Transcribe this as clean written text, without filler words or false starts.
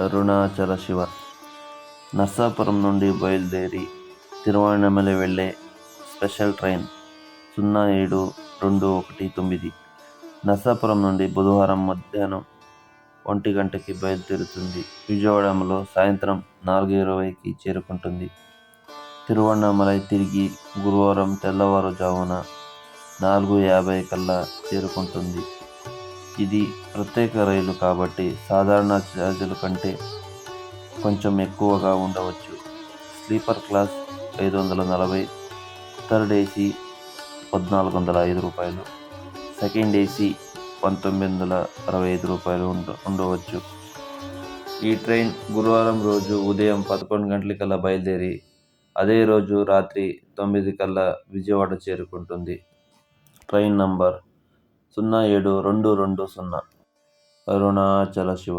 అరుణాచల శివ. నర్సాపురం నుండి బయలుదేరి తిరువణ్ణమలై వెళ్ళే స్పెషల్ ట్రైన్ 07-219 నర్సాపురం నుండి బుధవారం మధ్యాహ్నం 1 గంటకి బయలుదేరుతుంది. విజయవాడలో సాయంత్రం 4:20కి చేరుకుంటుంది. తిరువణ్ణమలై తిరిగి గురువారం తెల్లవారుజామున 4:50 కల్లా చేరుకుంటుంది. ఇది ప్రత్యేక రైలు కాబట్టి సాధారణ ఛార్జీల కంటే కొంచెం ఎక్కువగా ఉండవచ్చు. స్లీపర్ క్లాస్ 540, థర్డ్ ఏసీ 1,405 రూపాయలు, సెకండ్ ఏసీ 1,965 రూపాయలు ఉండవచ్చు. ఈ ట్రైన్ గురువారం రోజు ఉదయం 11 గంటలకల్లా బయలుదేరి అదే రోజు రాత్రి 9 కల్లా విజయవాడ చేరుకుంటుంది. Train number 07-220 Arunachala Shiva.